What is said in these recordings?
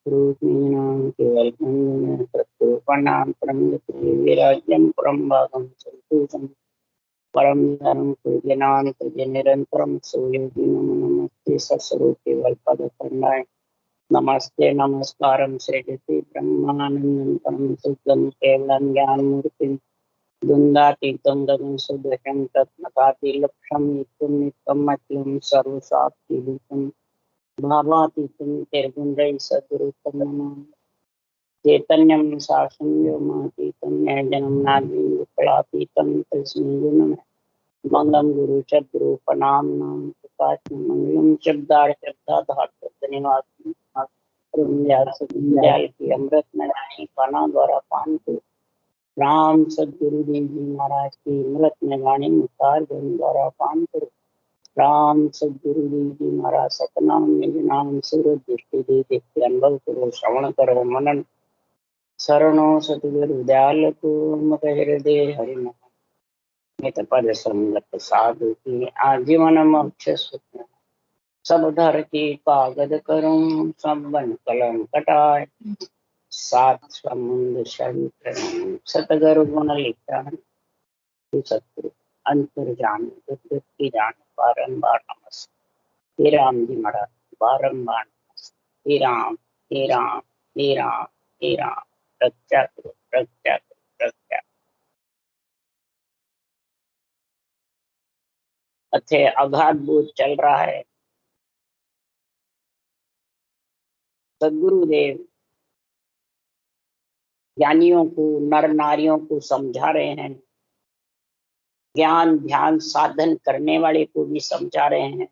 रूपिणां केवलमण्डनं प्रत्युपन्नां प्रमयते विराज्यं परं भागं संतोषं परं धनं पूजनानि तुझे निरंतरं सुयोगी नमो नमस्ते सत्स्वरूप केवलपदखंडाय नमस्ते नमस्कारं सृजति ब्रह्मानन्दं परम शुद्धं केवलं ज्ञानमूर्तिं द्वन्द्वातीतं गगन सदृशं तत्मतातिलक्षं नित्यं नित्यं अखिलं सर्वशास्त्रीभूतं भावातीतं निर्गुणैः सद्रूपं नमामि चैतन्यं शासनं व्योमातीतं ज्ञानजनं नादं विकलातीतं तस्मै नमः मंगलम गुरु सद्गुरुपनाम्नां प्रकाशनं मंगलम शब्दार्थ की अमृत नयनी पाना द्वारा पान को राम सद्गुरु देव जी महाराज की अमृत नयनी मुखार द्वारा पान करो राम सद्गुरु देव जी महाराज सतनाम निज नाम सूरज दृष्टि दे देखते अनुभव करो श्रवण करो मनन शरणो सतगुरु दयाल को मत हृदय हरि मित पद संगत साधु की आजीवन मोक्ष सुख सब धर की कागद करूं सब बन कलम कटाए सात समुद्र सहित सतगुरु गुण लिखा सतगुरु अंतर जान की जान बारंबार नमस्ते हे राम जी महाराज बारंबार नमस्ते हे राम हे राम हे राम हे राम रक्षा करो रक्षा करो रक्षा अच्छे अगाध बोध चल रहा है। सदगुरुदेव ज्ञानियों को नर नारियों को समझा रहे हैं, ज्ञान ध्यान साधन करने वाले को भी समझा रहे हैं।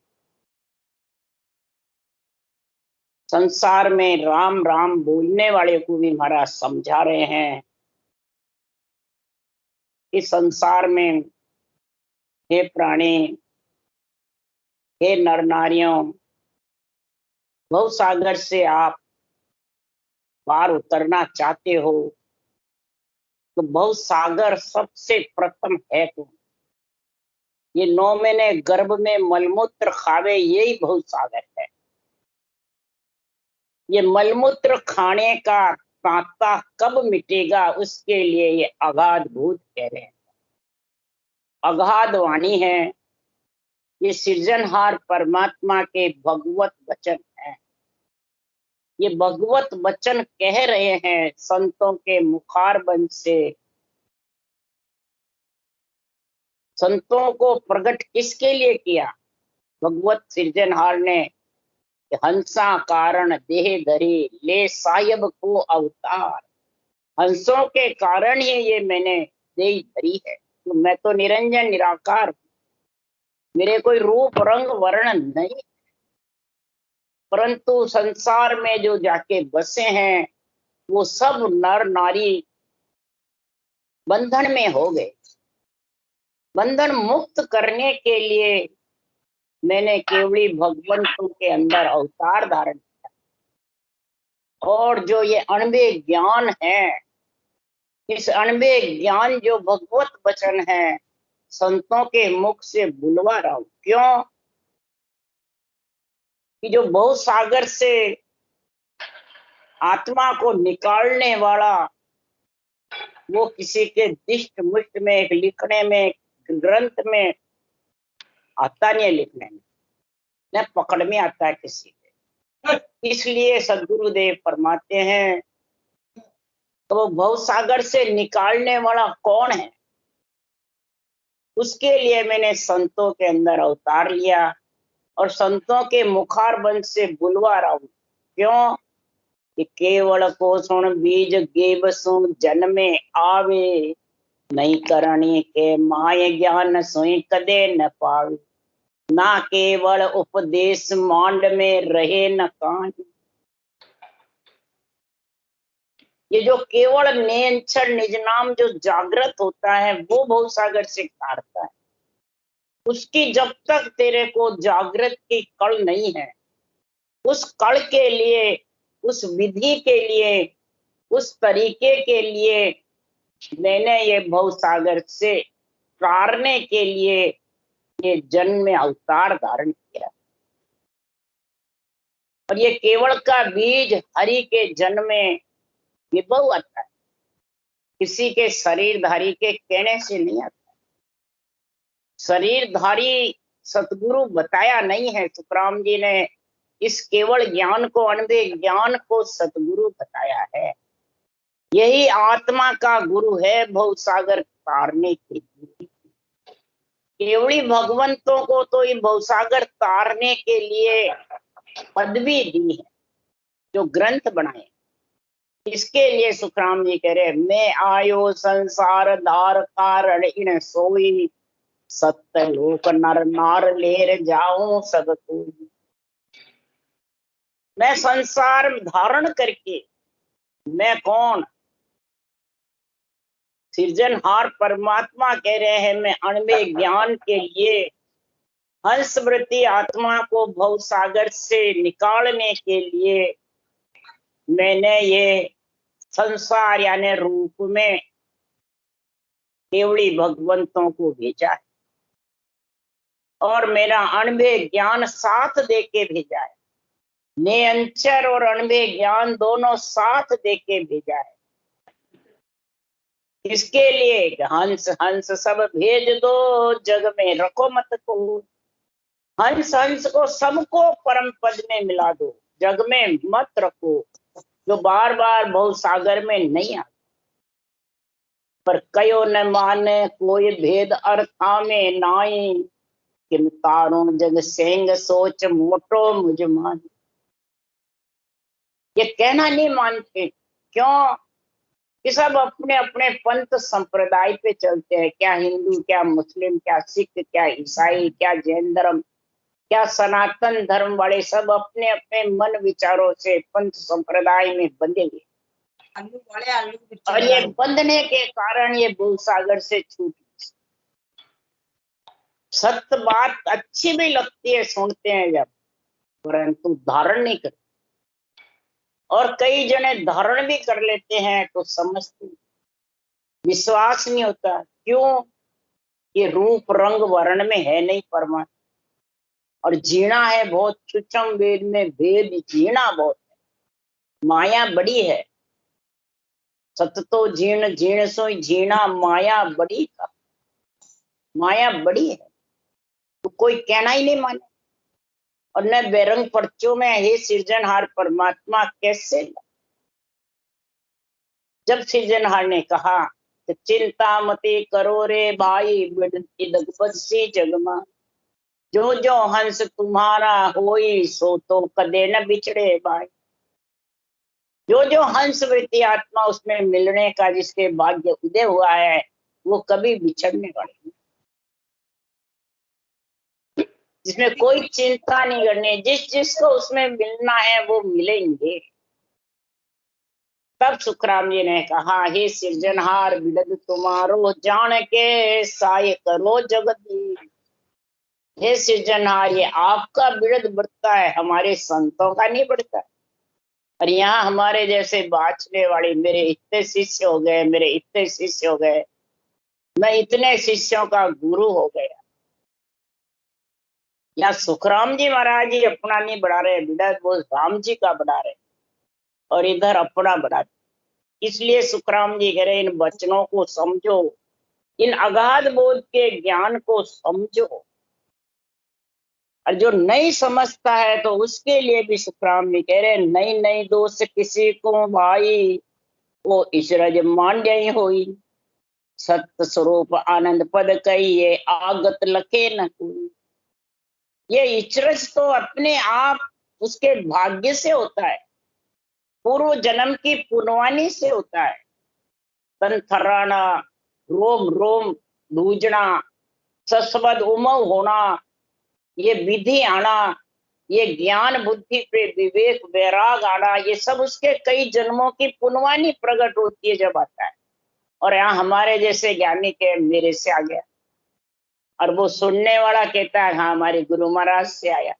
संसार में राम राम बोलने वाले को भी महाराज समझा रहे हैं। इस संसार में हे प्राणी, हे नर नारियों, भव सागर से आप पार उतरना चाहते हो तो भव सागर सबसे प्रथम है कौन? ये 9 महीने गर्भ में मलमूत्र खावे यही भव सागर है। ये मलमूत्र खाने का तांता कब मिटेगा उसके लिए ये अगाध भूत कह रहे हैं। अगाध वाणी है, ये सृजनहार परमात्मा के भगवत वचन है। ये भगवत वचन कह रहे हैं संतों के मुखारबंद से। संतों को प्रकट किसके लिए किया? भगवत सृजनहार ने हंसा कारण देह धरी ले साहिब को अवतार। हंसों के कारण ही ये मैंने देह धरी है। तो मैं तो निरंजन निराकार हूं, मेरे कोई रूप रंग वर्ण नहीं, परंतु संसार में जो जाके बसे हैं वो सब नर नारी बंधन में हो गए। बंधन मुक्त करने के लिए मैंने केवली भगवंतों के अंदर अवतार धारण किया। और जो ये अणबे ज्ञान है, इस अणबे ज्ञान जो भगवत वचन है, संतों के मुख से बुलवा रहा हूं। क्यों कि जो बहु सागर से आत्मा को निकालने वाला वो किसी के दिष्ट मुष्ट में एक लिखने में ग्रंथ में आता नहीं है, लिखने में न पकड़ में आता है किसी के। इसलिए सदगुरुदेव फरमाते हैं तो भव सागर से निकालने वाला कौन है, उसके लिए मैंने संतों के अंदर अवतार लिया और संतों के मुखारबंद से बुलवा रहा हूं। क्यों कि केवल को सुन बीज गेबसु जन्मे आवे, नहीं करणी के माय ज्ञान सोई कदे न पावे। ना केवल उपदेश मांड में रहे न कहानी। ये जो केवल नेंचर निज नाम जो जागृत होता है वो भव सागर से तारता है। उसकी जब तक तेरे को जागृत की कल नहीं है, उस कल के लिए, उस विधि के लिए, उस तरीके के लिए मैंने ये भव सागर से तारने के लिए ये जन्म में अवतार धारण किया। और ये केवल का बीज हरि के जन्म में विभव आता है, किसी के शरीरधारी के कहने से नहीं आता। शरीरधारी सतगुरु बताया नहीं है, सुखराम जी ने इस केवल ज्ञान को, अनबे ज्ञान को सतगुरु बताया है। यही आत्मा का गुरु है, भव सागर तारने के लिए। केवली भगवंतों को तो ये भवसागर तारने के लिए पदवी दी है, जो ग्रंथ बनाए। इसके लिए सुखराम जी कह रहे, मैं आयो संसार धार कारण इन सोई, सत्य लोक नर नार लेर जाऊं सब कोई। मैं संसार धारण करके, मैं कौन? सृजनहार परमात्मा कह रहे हैं, मैं अणवे ज्ञान के लिए हंसवृत्ति आत्मा को भव सागर से निकालने के लिए मैंने ये संसार यानी रूप में केवली भगवंतों को भेजा है, और मेरा अणवे ज्ञान साथ देके भेजा है। नियंचर और अणवे ज्ञान दोनों साथ देके भेजा है। इसके लिए हंस हंस सब भेज दो, जग में रखो मत को। हंस हंस को सबको परम पद में मिला दो, जग में मत रखो, जो बार बार भव सागर में नहीं आता। पर कयो न माने कोई भेद अर्था में नाई, किम तारो जग सेंग सोच मोटो मुझ मान। ये कहना नहीं मानते, क्यों? कि सब अपने अपने पंथ संप्रदाय पे चलते हैं। क्या हिंदू, क्या मुस्लिम, क्या सिख, क्या ईसाई, क्या जैन धर्म, क्या सनातन धर्म वाले, सब अपने अपने मन विचारों से पंथ संप्रदाय में बंधे हुए, और ये बंधने के कारण ये भव सागर से छूट। सत्य बात अच्छी भी लगती है, सुनते हैं जब, परंतु धारण नहीं करते। और कई जने धारण भी कर लेते हैं तो समझते, विश्वास नहीं होता। क्यों? ये रूप रंग वर्ण में है नहीं परमात्मा, और जीना है बहुत सूक्ष्म। वेद में भेद जीना बहुत है, माया बड़ी है। सत तो जीण जीण सो जीना, माया बड़ी का, माया बड़ी है, तो कोई कहना ही नहीं माने। और न बेरंग पर्चों में हे सृजनहार परमात्मा कैसे? जब सृजनहार ने कहा तो चिंता मते करो रे भाई, बदसी जगमा, जो जो हंस तुम्हारा होई, सो तो कदे न बिछड़े भाई। जो जो हंस वृत्ति आत्मा उसमें मिलने का जिसके भाग्य उदय हुआ है, वो कभी बिछड़ने वाले नहीं। जिसमें कोई चिंता नहीं करनी, जिस जिसको उसमें मिलना है वो मिलेंगे। तब सुखराम जी ने कहा, हे सृजनहार बिरद तुम्हारो, जान के साय करो जगत। हे सृजनहार, ये आपका बिरद बढ़ता है, हमारे संतों का नहीं बढ़ता। और यहाँ हमारे जैसे बाँचने वाले, मेरे इतने शिष्य हो गए, मेरे इतने शिष्य हो गए, मैं इतने शिष्यों का गुरु हो गया। यहाँ सुखराम जी महाराज जी अपना नहीं बढ़ा रहे, बिरद वो राम जी का बढ़ा रहे, और इधर अपना बढ़ा रहे। इसलिए सुखराम जी कह रहे, इन वचनों को समझो, इन अगाध बोध के ज्ञान को समझो। और जो नहीं समझता है तो उसके लिए भी सुखराम जी कह रहे, नहीं नहीं दोष किसी को भाई, वो ईश्वर मान जाई होई। सत्य स्वरूप आनंद पद कहिए, आगत लखे न कोई। ये ईश्वर तो अपने आप उसके भाग्य से होता है, पूर्व जन्म की पुनवानी से होता है। तन थर्राना, रोम रोम दूजना, सस्वद उमव होना, ये विधि आना, ये ज्ञान बुद्धि पे विवेक वैराग आना, ये सब उसके कई जन्मों की पुनवानी प्रकट होती है जब आता है। और यहाँ हमारे जैसे ज्ञानी के मेरे से आ गया, और वो सुनने वाला कहता है हाँ हमारे गुरु महाराज से आया।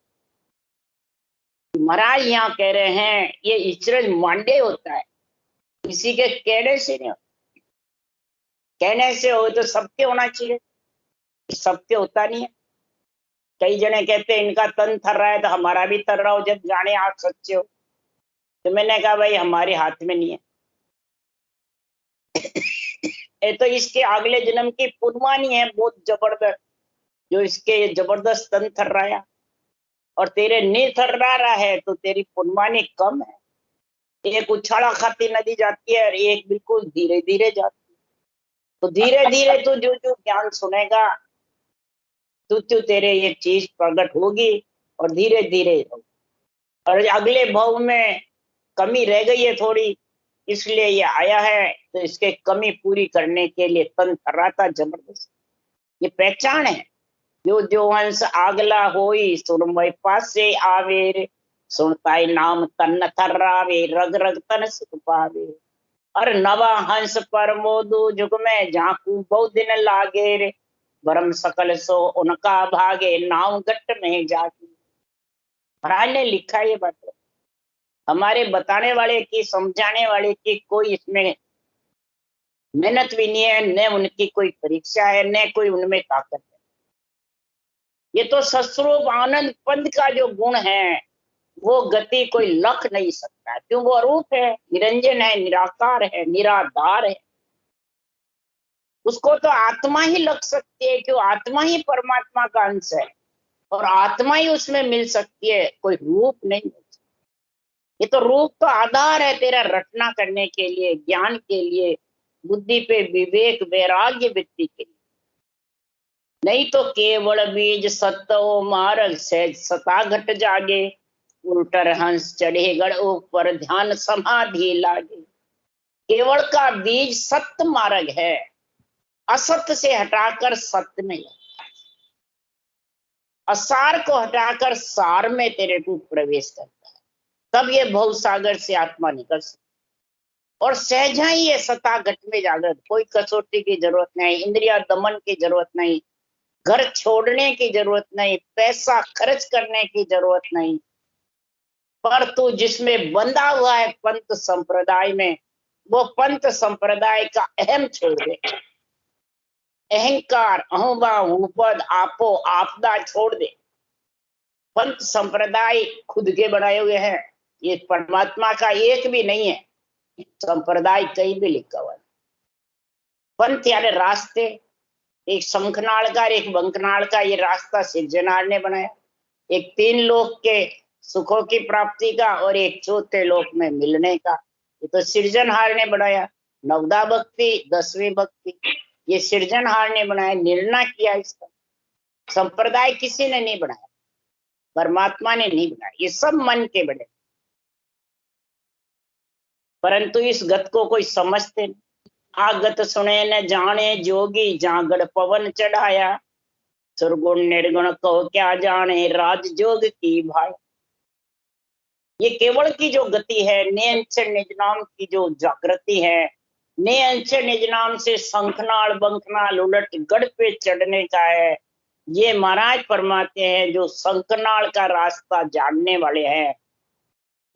महाराज यहाँ कह रहे हैं ये ईश्वर मांडे होता है, किसी के कहने से नहीं होता। कहने से हो तो सत्य होना चाहिए, सत्य होता नहीं है। कई जने कहते हैं इनका तन थर रहा है तो हमारा भी थर रहा हो, जब जाने आप सच्चे हो। तो मैंने कहा भाई हमारे हाथ में नहीं है, ये तो इसके अगले जन्म की पुनवानी है बहुत जबरदस्त, जो इसके जबरदस्त तन थर रहा है। और तेरे नहीं थर रहा है तो तेरी पुनवानी कम है। एक उछाला खाती नदी जाती है और एक बिल्कुल धीरे धीरे जाती है। तो धीरे धीरे तू जो जो ज्ञान सुनेगा तो तेरे ये चीज प्रकट होगी और धीरे धीरे होगी। और अगले भव में कमी रह गई है थोड़ी, इसलिए ये आया है, तो इसके कमी पूरी करने के लिए तन थर्राता जबरदस्त। ये पहचान है। जो जो हंस आगला होई सुरमय पासे आवे, सुनता ही नाम तन थर्रावे, रग रग तन सुख पावे। और नवा हंस पर मोदू जुग में झांकू बहुत दिन लागे रे, भरम सकल सो उनका भागे, नाव गट में जागी। महाराज ने लिखा ये बात, हमारे बताने वाले की समझाने वाले की कोई इसमें मेहनत भी नहीं है, न उनकी कोई परीक्षा है, न कोई उनमें ताकत है। ये तो सस्वरूप आनंद पंथ का जो गुण है वो गति कोई लख नहीं सकता, क्यों वो अरूप है, निरंजन है, निराकार है, निराधार है। उसको तो आत्मा ही लग सकती है, क्यों आत्मा ही परमात्मा का अंश है और आत्मा ही उसमें मिल सकती है, कोई रूप नहीं मिल सकता। ये तो रूप तो आधार है तेरा रटना करने के लिए, ज्ञान के लिए, बुद्धि पे विवेक वैराग्य वृत्ति के लिए। नहीं तो केवल बीज सत्तो मार्ग से सता घट जागे, उल्टर हंस चढ़े गढ़ ऊपर ध्यान समाधि लागे। केवल का बीज सत्य मार्ग है, असत्य से हटाकर सत्य में, असार को हटाकर सार में तेरे को प्रवेश करता है, तब ये भव सागर से आत्मा निकल सकती। और सहजा ही ये सता घट में जागृत, कोई कसौटी की जरूरत नहीं, इंद्रिया दमन की जरूरत नहीं, घर छोड़ने की जरूरत नहीं, पैसा खर्च करने की जरूरत नहीं। पर तू जिसमें बंधा हुआ है पंथ संप्रदाय में, वो पंथ संप्रदाय का अहम छोड़ दे। अहंकार, अहंभाव, पद, आपो आपदा छोड़ दे। पंथ संप्रदाय खुद के बनाए हुए हैं, ये परमात्मा का एक भी नहीं है। संप्रदाय कहीं भी लिखा हुआ है। पंथ यानी रास्ते, एक शंखनाड़ का एक बंकनाड़ का ये रास्ता सिरजनार ने बनाया, एक 3 लोक के सुखों की प्राप्ति का और एक चौथे लोक में मिलने का, ये तो सृजनहार ने बनाया। नवदा भक्ति, 10वीं भक्ति, ये सृजनहार ने बनाया, निर्णय किया इसका। संप्रदाय किसी ने नहीं बनाया, परमात्मा ने नहीं बनाया, ये सब मन के बड़े। परंतु इस गत को कोई समझते नहीं। आगत सुने न जाने जोगी, जागड़ पवन चढ़ाया, सुरगुण निर्गुण को क्या जाने, राजजोग की भाई। ये केवल की जो गति है, नियंचर निज नाम की जो जागृति है, नियंचर निज नाम से शंखनाल बंखनाल उलट गढ़ पे चढ़ने का है। ये महाराज फरमाते हैं जो शंखनाल का रास्ता जानने वाले हैं,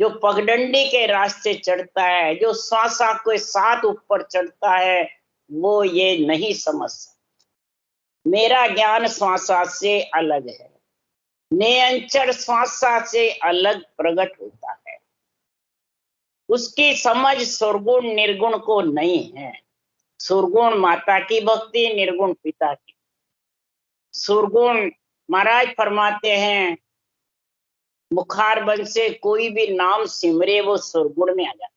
जो पगडंडी के रास्ते चढ़ता है, जो श्वासा के साथ ऊपर चढ़ता है, वो ये नहीं समझ सकता मेरा ज्ञान श्वासा से अलग है, नियंचर श्वासा से अलग प्रकट होता है। उसकी समझ सुरगुण निर्गुण को नहीं है। सुरगुण माता की भक्ति, निर्गुण पिता की। सुरगुण महाराज फरमाते हैं बुखार बन से कोई भी नाम सिमरे वो सुरगुण में आ जाता है,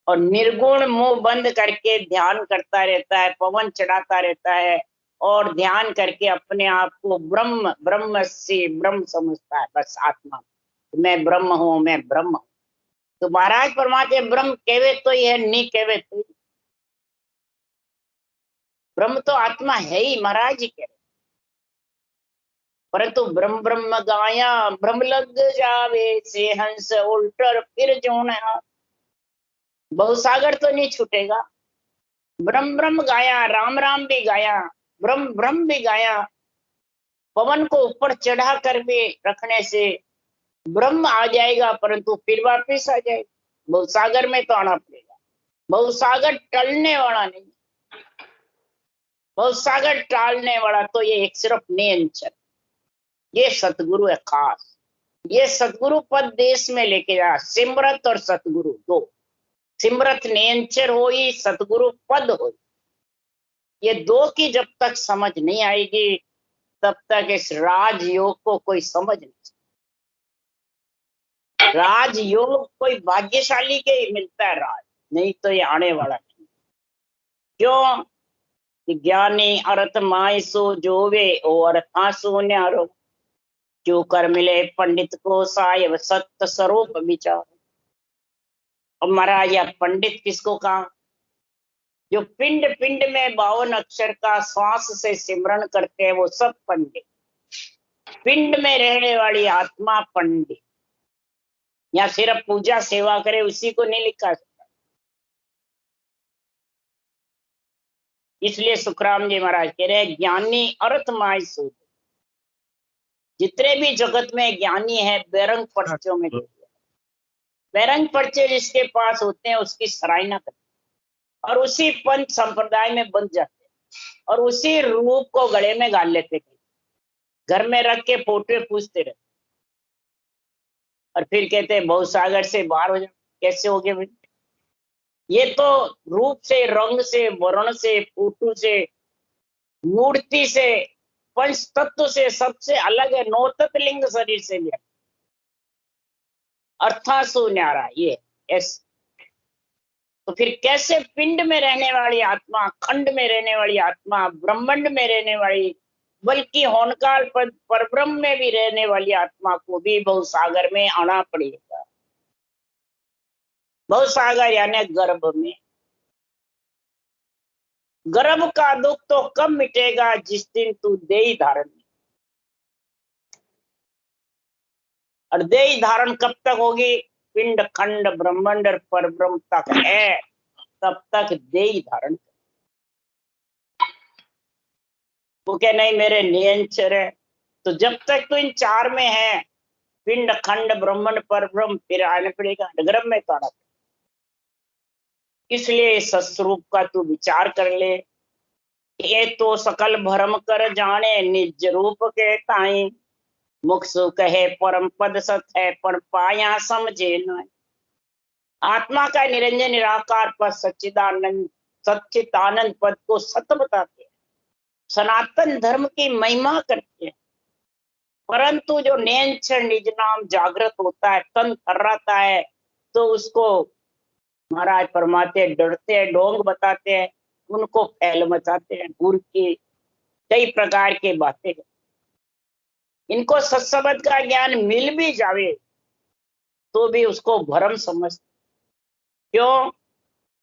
और निर्गुण मुंह बंद करके ध्यान करता रहता है, पवन चढ़ाता रहता है और ध्यान करके अपने आप को ब्रह्म ब्रह्म से ब्रह्म समझता है, बस आत्मा मैं ब्रह्म हूं, मैं ब्रह्म हूं। तो महाराज परमात्मा ब्रह्म कहवे तो ही है, नहीं कहवे तो ही। ब्रह्म तो आत्मा है ही, महाराज जी कह रहे। परंतु ब्रह्म ब्रह्म गाया ब्रह्म लग जावे, से हंस उल्टर फिर जोन, बहुसागर तो नहीं छूटेगा। ब्रह्म ब्रह्म गाया, राम राम भी गाया, ब्रह्म ब्रह्म भी गाया, पवन को ऊपर चढ़ा कर भी रखने से ब्रह्म आ जाएगा, परंतु फिर वापिस आ जाएगा। बहुसागर में तो आना पड़ेगा, बहुसागर टलने वाला नहीं। बहुत सागर टालने वाला तो ये एक सिर्फ नियंचर, ये सतगुरु है खास। ये सतगुरु पद देश में लेके जा, सिमरत और सतगुरु दो। सिमरत नियंचर हो ही, सतगुरु पद हो, ये दो की जब तक समझ नहीं आएगी तब तक इस राजयोग को कोई समझ नहीं सकता। राजयोग कोई भाग्यशाली के ही मिलता है राज, नहीं तो ये आने वाला नहीं। क्यों? ज्ञानी अर्थ माय सो जोवे और आंसू न्यारो, क्यों कर मिले पंडित को साय सत्य स्वरूप विचार। और महाराज यह पंडित किसको कहा? जो पिंड पिंड में 52 अक्षर का श्वास से सिमरन करते हैं वो सब पंडित। पिंड में रहने वाली आत्मा पंडित, या सिर्फ पूजा सेवा करे उसी को नहीं लिखा सकता। इसलिए सुखराम जी महाराज कह रहे हैं ज्ञानी अर्थ माय सूद। जितने भी जगत में ज्ञानी है बेरंग पर्चों में, बेरंग पर्चे जिसके पास होते हैं उसकी सराहना करते हैं और उसी पंच संप्रदाय में बन जाते हैं और उसी रूप को गले में गाल लेते हैं, घर में रख के फोटो पूछते रहते और फिर कहते हैं बहुत सागर से बाहर हो जाओ। कैसे हो गए भाई? ये तो रूप से, रंग से, वर्ण से, फोटो से, मूर्ति से, पंच तत्व से सबसे अलग है। नौ तत्व लिंग शरीर से भी अर्थासु न्यारा ये ऐसे। तो फिर कैसे पिंड में रहने वाली आत्मा, खंड में रहने वाली आत्मा, ब्रह्मांड में रहने वाली, बल्कि होनकाल परब्रह्म में भी रहने वाली आत्मा को भी भवसागर में आना पड़ेगा। भवसागर यानी गर्भ में। गर्भ का दुख तो कब मिटेगा? जिस दिन तू देही धारण। और देही धारण कब तक होगी? पिंड खंड ब्रह्मांड और परब्रह्म तक है तब तक देही धारण। वो क्या नहीं मेरे नियंचर है, तो जब तक तो इन चार में है, पिंड खंड ब्रह्मांड परब्रह्म, फिर आने पड़ेगा गर्भ में ताड़ा। इसलिए सस्वरूप का तू विचार कर ले। ये तो सकल भरम कर जाने निज रूप के ताई, मुख सु कहे परम पद सत है पर पाया समझे न। आत्मा का निरंजन निराकार पद सच्चिदानंद, सच्चिदानंद पद को सत्य बताते हैं, सनातन धर्म की महिमा करते हैं। परंतु जो नियंचर निज नाम जागृत होता है, तन थर्राता है, तो उसको महाराज फरमाते डरते हैं, ढोंग बताते हैं, उनको फैल मचाते हैं, गुरु की कई प्रकार के बातें। इनको सत्सबद का ज्ञान मिल भी जावे तो भी उसको भरम समझते। क्यों?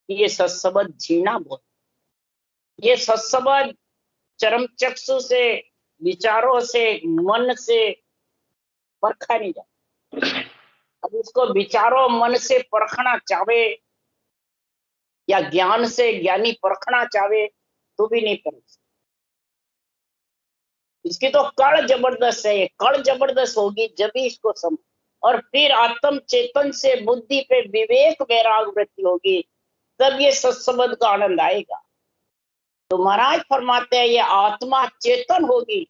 ये सत्सबद जीना बहुत, ये सत्सबद चरम चक्षु से, विचारों से, मन से परखा नहीं जाता। अब उसको विचारों मन से परखना चाहे या ज्ञान से ज्ञानी परखना चाहे तो भी नहीं कर सकते। इसकी तो कड़ जबरदस्त है, कड़ जबरदस्त होगी जब भी इसको समझ, और फिर आत्म चेतन से बुद्धि पे विवेक वैराग वृत्ति होगी, तब ये सत्सबद का आनंद आएगा। तो महाराज फरमाते हैं ये आत्मा चेतन होगी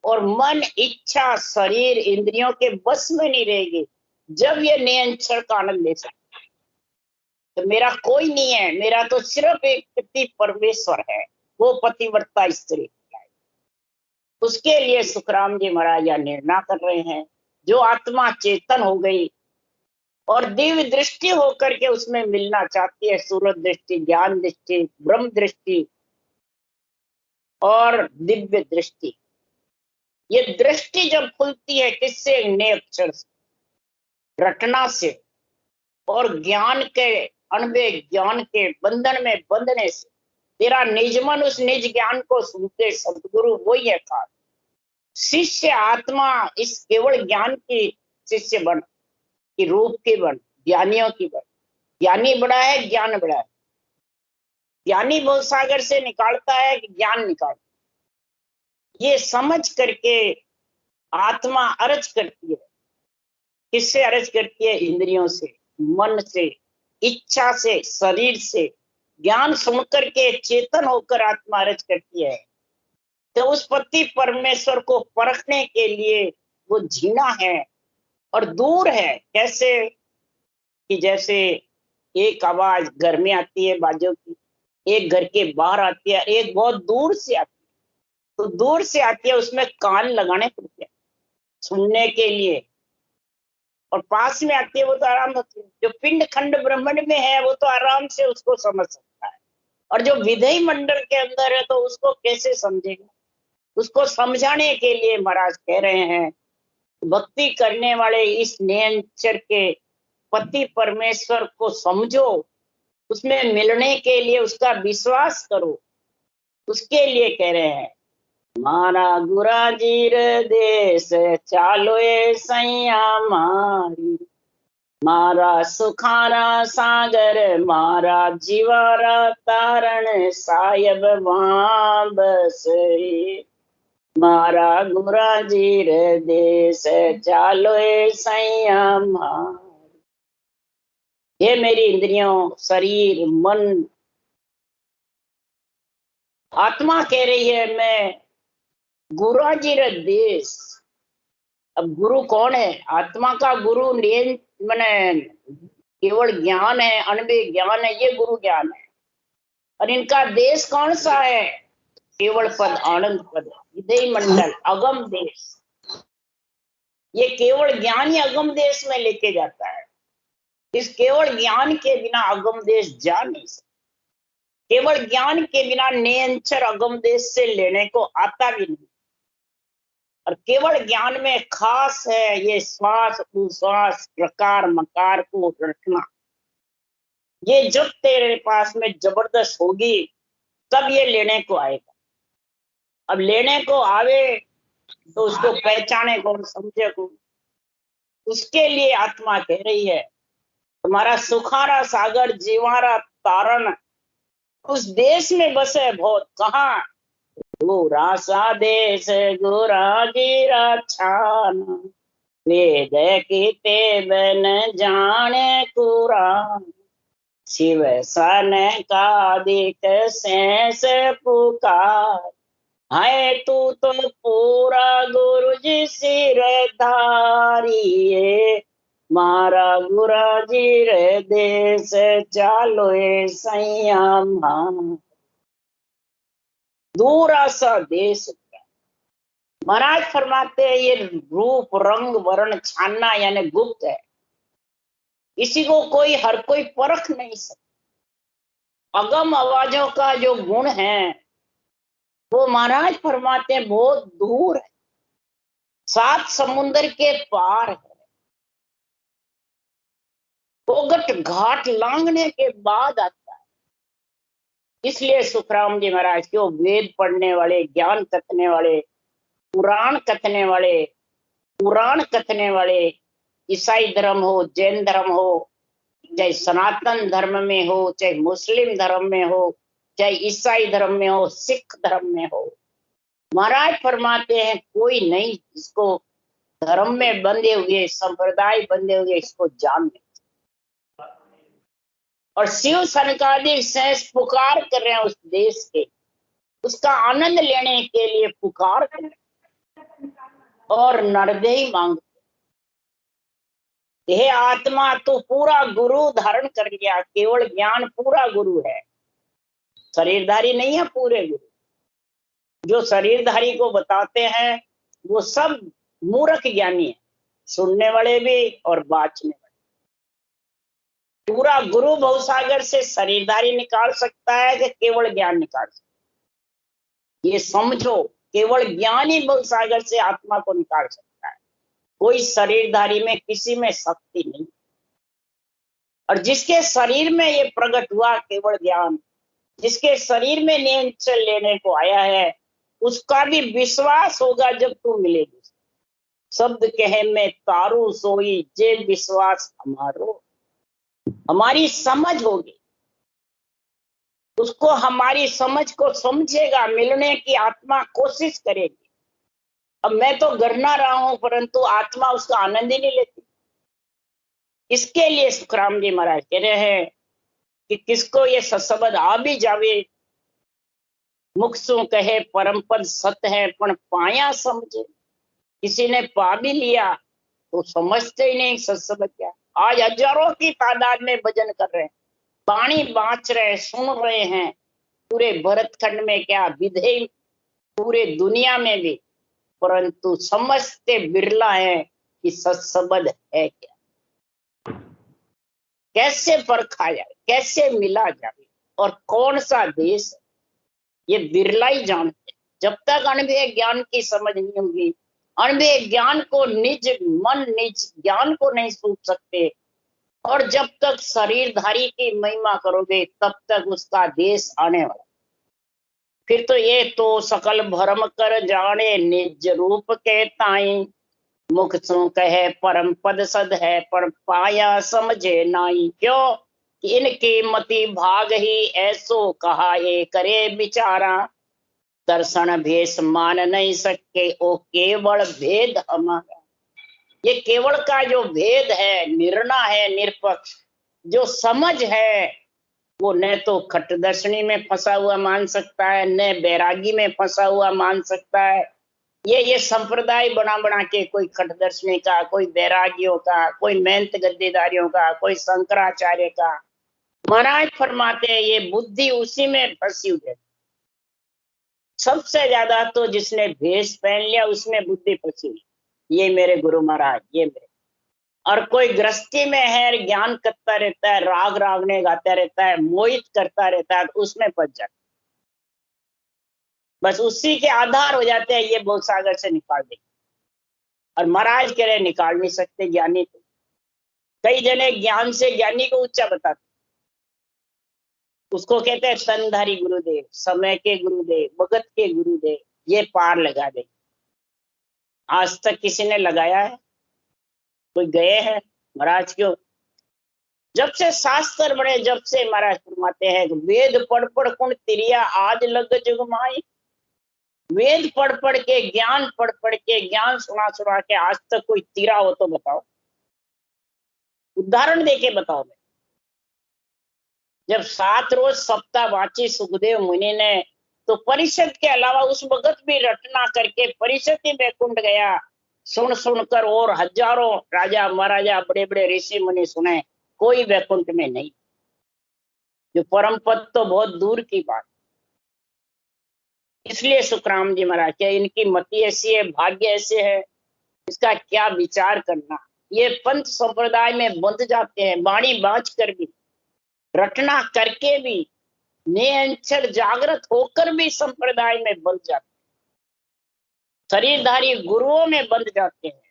और मन, इच्छा, शरीर, इंद्रियों के बस में नहीं रहेगी, जब ये नियंत्रण का आनंद ले सकते। तो मेरा कोई नहीं है, मेरा तो सिर्फ एक पति परमेश्वर है, वो पतिव्रता स्त्री है। उसके लिए सुखराम जी महाराज यह निर्णय कर रहे हैं, जो आत्मा चेतन हो गई और दिव्य दृष्टि होकर के उसमें मिलना चाहती है, सूरज दृष्टि, ज्ञान दृष्टि, ब्रह्म दृष्टि और दिव्य दृष्टि, ये दृष्टि जब खुलती है किससे? नेत्र से, रटना से, और ज्ञान के अनबे ज्ञान के बंधन में बंधने से। तेरा निजमन उस निज ज्ञान को सुनते सदगुरु वही है खास। शिष्य आत्मा इस केवल ज्ञान की शिष्य बन, की रूप की बन, ज्ञानियों की बन। ज्ञानी बड़ा है, ज्ञान बड़ा है। ज्ञानी भवसागर से निकालता है कि ज्ञान निकालता है। ये समझ करके आत्मा अर्ज करती है। किससे अर्ज करती है? इंद्रियों से, मन से, इच्छा से, शरीर से, ज्ञान सुन करके चेतन होकर आत्मा रज करती है, तो उस पति परमेश्वर को परखने के लिए वो जीना है। और दूर है कैसे कि जैसे एक आवाज घर में आती है बाजों की, एक घर के बाहर आती है, एक बहुत दूर से आती है। तो दूर से आती है, उसमें कान लगाने पड़ते हैं सुनने के लिए, और पास में आती है वो तो आराम होती है। जो पिंड खंड ब्रह्मांड में है वो तो आराम से उसको समझ सकता है, और जो विधेय मंडल के अंदर है तो उसको कैसे समझेगा। उसको समझाने के लिए महाराज कह रहे हैं, भक्ति करने वाले इस नियंचर के पति परमेश्वर को समझो, उसमें मिलने के लिए उसका विश्वास करो। उसके लिए कह रहे हैं, मारा गुराजीर देश चालो ए सैया मारी, मारा सुखारा सागर मारा जीवारा तारण सायब वहां बस रे, मारा गुराजीर देश चालो ए सैया मारी। ये मेरी इंद्रियों, शरीर, मन, आत्मा कह रही है मैं गुराजीर देश। अब गुरु कौन है? आत्मा का गुरु मैंने केवल ज्ञान है, अनबे ज्ञान है, ये गुरु ज्ञान है। और इनका देश कौन सा है? केवल पद, आनंद पद, विधेय मंडल, अगम देश। ये केवल ज्ञान ही अगम देश में लेके जाता है। इस केवल ज्ञान के बिना अगम देश जा नहीं सकता। केवल ज्ञान के बिना नियंचर अगम देश से लेने को आता भी नहीं। और केवल ज्ञान में खास है ये श्वास उश्वास प्रकार मकार को रखना। ये जब तेरे पास में जबरदस्त होगी तब ये लेने को आएगा। अब लेने को आवे तो उसको पहचाने कौन, समझे कौन? उसके लिए आत्मा कह रही है, तुम्हारा सुखारा सागर जीवारा तारण उस देश में बसे बहुत। कहाँ? गोरा सा देश गोरा गिरा छाना, वेद की तेबन जाने कुरान, शिव सन का दिक शेष पुकार, है तू तो पूरा गुरु जी सिरधारिये, मारा गुरा जी रे देश चालो ए सैया मां। दूरा सा देश। महाराज फरमाते हैं ये रूप रंग वर्ण छानना यानी गुप्त है, इसी को कोई हर कोई परख नहीं सकता। अगम आवाजों का जो गुण है वो महाराज फरमाते हैं बहुत दूर है, 7 समुंदर के पार है, ओगट घाट लांघने के बाद आता है। इसलिए सुखराम जी महाराज क्यों वेद पढ़ने वाले, ज्ञान कथने वाले, पुराण कथने वाले, पुराण कथने वाले, ईसाई धर्म हो, जैन धर्म हो, चाहे सनातन धर्म में हो, चाहे मुस्लिम धर्म में हो, चाहे ईसाई धर्म में हो, सिख धर्म में हो, महाराज फरमाते हैं कोई नहीं इसको धर्म में बंधे हुए, संप्रदाय बंधे हुए इसको जान नहीं। और शिव सनकादिक शेष पुकार कर रहे हैं उस देश के, उसका आनंद लेने के लिए पुकार कर रहे हैं और नरदेही मांगते, हे आत्मा तू पूरा गुरु धारण कर लिया, केवल ज्ञान पूरा गुरु है, शरीरधारी नहीं है पूरे गुरु। जो शरीरधारी को बताते हैं वो सब मूर्ख ज्ञानी है, सुनने वाले भी और बाचने वाले। पूरा गुरु भवसागर से शरीरधारी निकाल सकता है कि केवल ज्ञान निकाल सकता है? ये समझो, केवल ज्ञान ही भवसागर से आत्मा को निकाल सकता है, कोई शरीरधारी में किसी में शक्ति नहीं। और जिसके शरीर में ये प्रकट हुआ केवल ज्ञान, जिसके शरीर में नियंत्रण लेने को आया है, उसका भी विश्वास होगा जब तू मिलेगी। शब्द कहे में तारू सोई जे विश्वास हमारो, हमारी समझ होगी, उसको हमारी समझ को समझेगा, मिलने की आत्मा कोशिश करेगी। अब मैं तो गरना रहा हूं परंतु आत्मा उसका आनंद ही नहीं लेती। इसके लिए सुखराम जी महाराज कह रहे हैं कि किसको ये सत्संबंध आ भी जावे, मुख सु कहे परम पद सत है पण पाया समझे। किसी ने पा भी लिया तो समझते ही नहीं सत्संग क्या। आज हजारों की तादाद में भजन कर रहे हैं, पानी बाँच रहे, सुन रहे हैं, पूरे भरतखंड में क्या विधे पूरे दुनिया में भी, परंतु समझते बिरला है कि सत्संबंध है क्या, कैसे परखा जाए, कैसे मिला जाए और कौन सा देश, ये बिरला ही जानते। जब तक अनुभव ज्ञान की समझ नहीं होगी, अनुभव ज्ञान को निज मन निज ज्ञान को नहीं सूझ सकते, और जब तक शरीरधारी की महिमा करोगे तब तक उसका देश आने वाला। फिर तो ये तो सकल भरम कर जाने निज रूप के ताई, मुख सु कहे परम पद सद है पर पाया समझे नाई। क्यों कि इनकी मति भाग ही ऐसो कहा ये करे बिचारा, दर्शन भेष मान नहीं सके ओ केवल भेद हमारा। ये केवल का जो भेद है, निर्णय है निरपक्ष, जो समझ है, वो न तो खटदर्शनी में फंसा हुआ मान सकता है, न बैरागी में फंसा हुआ मान सकता है। ये संप्रदाय बना बना के, कोई खटदर्शनी का, कोई बैरागियों का, कोई मेहनत गद्देदारियों का, कोई शंकराचार्य का। महाराज फरमाते हैं ये बुद्धि उसी में फंसी हुई है। सबसे ज्यादा तो जिसने भेष पहन लिया उसमें बुद्धि फंसी हुई। ये मेरे गुरु महाराज, ये मेरे। और कोई गृहस्थी में है, ज्ञान करता रहता है, राग रागने गाता रहता है, मोहित करता रहता है, तो उसमें फंस जाता, बस उसी के आधार हो जाते हैं, ये भव सागर से निकाल देंगे। और महाराज कह रहे निकाल नहीं सकते ज्ञानी को। कई जने ज्ञान से ज्ञानी को ऊंचा बताते, उसको कहते हैं तनधारी गुरुदेव, समय के गुरुदेव, भगत के गुरुदेव, ये पार लगा दे। आज तक किसी ने लगाया है? कोई गए हैं? महाराज क्यों? जब से शास्त्र बड़े, जब से महाराज फरमाते हैं वेद पढ़ पढ़ कुण तिरिया आज लग जुगमाई। वेद पढ़ पढ़ के, ज्ञान पढ़ पढ़ के, ज्ञान सुना सुना के आज तक कोई तीरा हो तो बताओ, उदाहरण देके बताओ। मैं जब 7 रोज सप्ताह वाची सुखदेव मुनि ने, तो परिषद के अलावा उस भगत भी रटना करके परिषद ही बैकुंठ गया, सुन सुनकर, और हजारों राजा महाराजा बड़े बड़े ऋषि मुनि सुने, कोई बैकुंठ में नहीं। जो परम पद तो बहुत दूर की बात। इसलिए सुखराम जी महाराज क्या इनकी मति ऐसी है, भाग्य ऐसे है, इसका क्या विचार करना। ये पंथ संप्रदाय में बंध जाते हैं, वाणी बाज कर भी, रटना करके भी, निरंतर जागृत होकर भी संप्रदाय में बंध जाते हैं, शरीरधारी गुरुओं में बंध जाते हैं।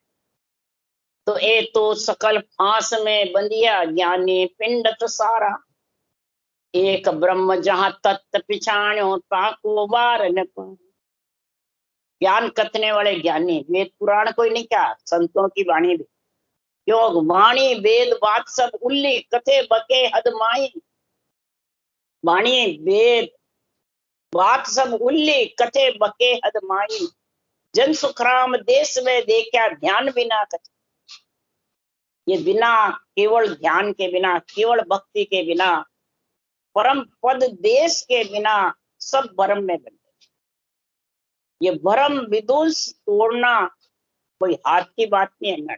तो ए तो सकल फांस में बंधिया ज्ञानी पिंडत सारा, एक ब्रह्म जहां तत्व पिछाण्यो ताको बार न पाए। ज्ञान कथने वाले ज्ञानी, वेद पुराण कोई नहीं, क्या संतों की वाणी भी। क्यों वाणी वेद बात सब उल्ली कथे बके हद माई। वाणी वेद बात सब उल्ली कथे बके हद माई। जन सुखराम देश में देखा ध्यान बिना कथे। ये बिना, केवल ध्यान के बिना, केवल भक्ति के बिना, परम पद देश के बिना सब भ्रम में बन गए। ये भ्रम विदुष तोड़ना कोई हाथ की बात नहीं है।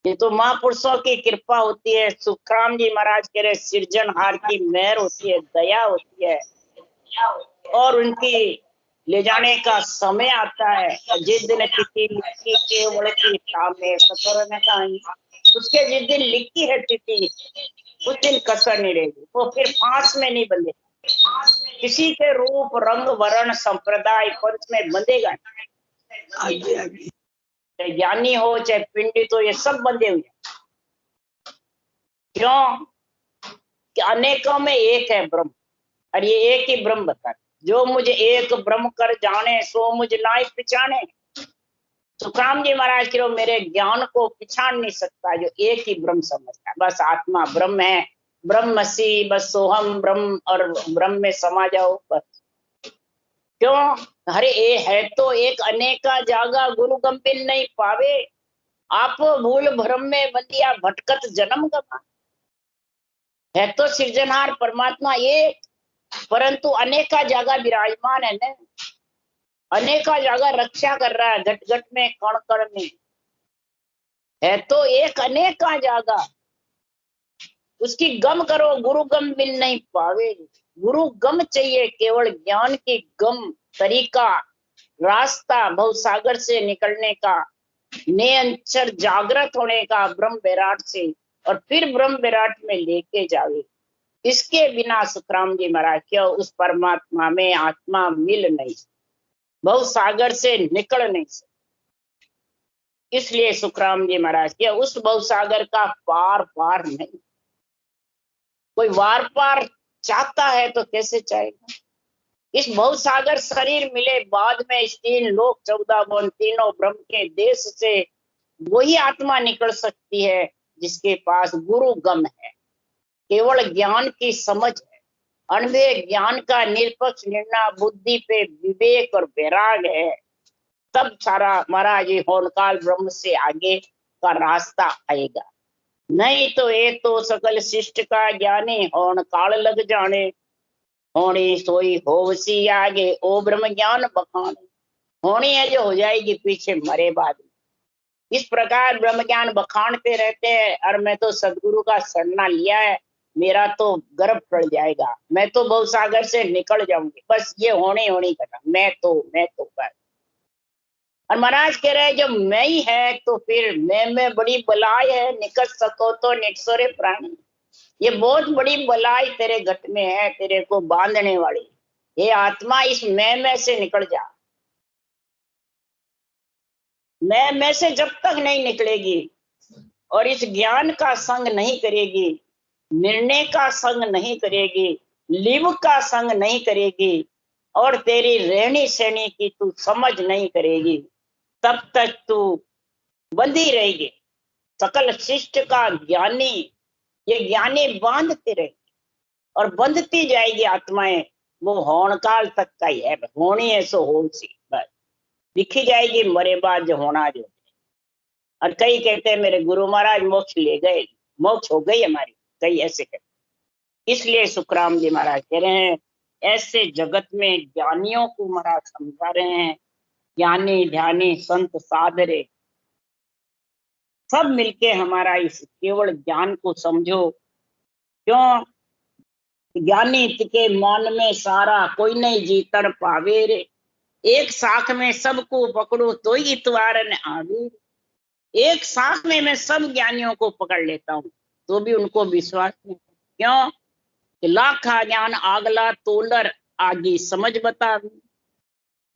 ये तो महापुरुषों की कृपा होती है। सुखराम जी महाराज कह रहे सृजनहार की मेहर होती है, दया होती है, और उनकी ले जाने का समय आता है। जिस दिन तिथि लिखी केवल की सामने सतर में कहीं, उसके जिस दिन लिखी है तिथि उस दिन कसर नहीं रहेगी, वो फिर फांस में नहीं बंधे, किसी के रूप रंग वर्ण संप्रदाय पर में बंधेगा। चाहे ज्ञानी हो चाहे पिंडित हो, ये सब बंधे हुए। क्यों कि अनेकों में एक है ब्रह्म, और ये एक ही ब्रह्म बता, जो मुझे एक ब्रह्म कर जाने सो मुझे नाई पिछाने। सुखराम जी महाराज की मेरे ज्ञान को पिछाड़ नहीं सकता जो एक ही ब्रह्म समझता है। बस आत्मा ब्रह्म है, ब्रह्मसी, बस सोहम ब्रह्म, और ब्रह्म में समा जाओ बस। क्यों? अरे ये है तो एक अनेका जागा गुरु गंभीर नहीं पावे, आप भूल भ्रम में बंदिया भटकत जन्म गवा। है तो सृजनहार परमात्मा एक, परंतु अनेका जगह विराजमान है न, अनेका जगह रक्षा कर रहा है, घट घट में कण कण में है तो एक, अनेका जगह। उसकी गम करो, गुरु गम मिल नहीं पावे। गुरु गम चाहिए, केवल ज्ञान की गम, तरीका, रास्ता भवसागर से निकलने का, निरंतर जागृत होने का ब्रह्म विराट से, और फिर ब्रह्म विराट में लेके जावे। इसके बिना सुखराम जी महाराज क्यों उस परमात्मा में आत्मा मिल नहीं, भवसागर से निकल नहीं सकती। इसलिए सुखराम जी महाराज क्यों उस भवसागर का पार पार नहीं। कोई वार पार चाहता है तो कैसे चाहेगा। इस भवसागर शरीर मिले बाद में इस 3 लोक 14 भुवन तीनों ब्रह्म के देश से वही आत्मा निकल सकती है जिसके पास गुरु गम है, केवल ज्ञान की समझ है, अनुभव ज्ञान का निरपेक्ष निर्णय, बुद्धि पे विवेक और वैराग है। तब सारा महाराज होनकाल ब्रह्म से आगे का रास्ता आएगा। नहीं तो ये तो सकल शिष्ट का ज्ञानी होन काल लग जाने, होनी सोई होवसी आगे ओ ब्रह्म ज्ञान बखाने। होनी है जो हो जाएगी पीछे मरे बाद। इस प्रकार ब्रह्म ज्ञान बखानते रहते हैं। और मैं तो सदगुरु का शरणा लिया है, मेरा तो गर्भ पड़ जाएगा, मैं तो भवसागर से निकल जाऊंगी, बस ये होनी करना, मैं तो बस। और महाराज कह रहे हैं जब मैं ही है तो फिर मैं में बड़ी बलाई है, निकट सको तो निकसोरे प्राणी। ये बहुत बड़ी बलाई तेरे घट में है, तेरे को बांधने वाली। ये आत्मा इस मैं में से निकल जा। मैं से जब तक नहीं निकलेगी और इस ज्ञान का संग नहीं करेगी, निर्णय का संग नहीं करेगी, लिव का संग नहीं करेगी, और तेरी रहनी सहनी की तू समझ नहीं करेगी, तब तक तू बंधी रहेगी। सकल शिष्ट का ज्ञानी, ये ज्ञानी बांधते रहेगी और बंधती जाएगी आत्माएं। वो होनकाल तक का ही है, होनी है सो हो सी, बस दिखी जाएगी मरे बाद जो होना जो। और कई कहते हैं मेरे गुरु महाराज मोक्ष ले गए, मोक्ष हो गई हमारी, कई ऐसे कहते। इसलिए सुखराम जी महाराज कह रहे हैं ऐसे जगत में ज्ञानियों को महाराज समझा रहे हैं। ज्ञानी ध्यानी संत साधरे सब मिलके हमारा इस केवल ज्ञान को समझो। क्यों ज्ञानी के मन में सारा कोई नहीं जीतन पावे रे, एक साथ में सबको पकड़ो तो ही इतवार न आवे। एक साथ में मैं सब ज्ञानियों को पकड़ लेता हूँ तो भी उनको विश्वास नहीं। क्यों कि लाखा ज्ञान आगला तोलर आगी समझ बता।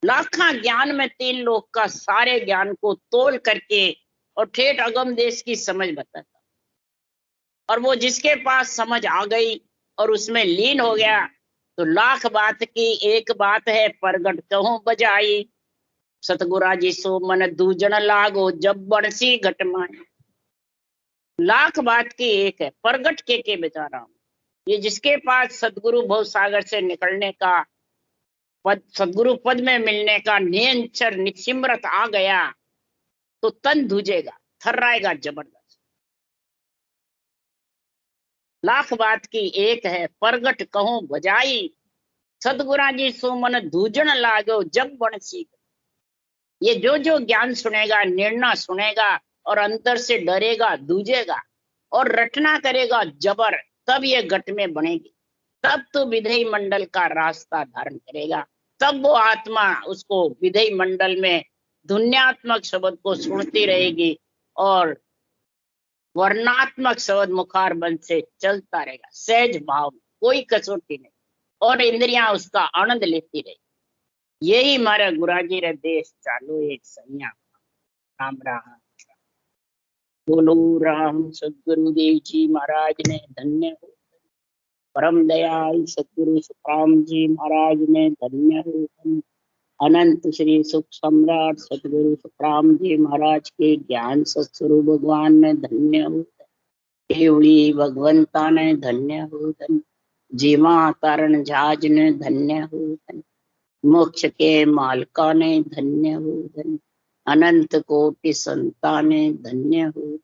लाखा ज्ञान में 3 लोग का सारे ज्ञान को तोल करके और ठेठ अगम देश की समझ बताता। और वो जिसके पास समझ आ गई और उसमें लीन हो गया तो लाख बात की एक बात है, प्रगट कहूं बजाई। सतगुरा जी सो मन दूजन लागो जब बरसी घट माए। लाख बात की एक है, प्रगट के बता रहा हूं। ये जिसके पास सदगुरु भवसागर से निकलने का पद, सदगुरु पद में मिलने का नियंचर निसिमरत आ गया तो तन धुजेगा, थर्राएगा जबरदस्त। लाख बात की एक है, प्रगट कहूं बजाई। सदगुरा जी सो मन दूजन लागो जब बणसी। ये जो ज्ञान सुनेगा, निर्णय सुनेगा और अंदर से डरेगा, दूजेगा और रटना करेगा जबर, तब ये घट में बनेगी। तब तो विधेय मंडल का रास्ता धारण करेगा। तब वो आत्मा उसको विधेय मंडल में धुन्यात्मक शब्द को सुनती रहेगी और वर्णात्मक शब्द मुखार बंद से चलता रहेगा, सहज भाव, कोई कसौटी नहीं, और इंद्रियां उसका आनंद लेती रहेगी। यही हमारा गुराजी रे देश चालू एक सैया। राम राम। बोलो राम सदगुरुदेव जी महाराज ने धन्य हो। परम दयाल सदगुरु सुखराम जी महाराज ने धन्य हो। अनंत श्री सुख सम्राट सदगुरु सुखराम जी महाराज के ज्ञान सत्स्वरूप भगवान ने धन्य हो। केवड़ी भगवंता ने धन्य हो। जीवा कारण जहाज ने धन्य हो। मोक्ष के मालका ने धन्य हो। अनंत कोटि संता ने धन्य हो।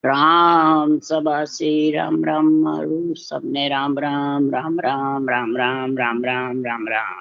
राम सभा से राम राम मारू सबने राम राम राम राम राम राम राम राम राम राम।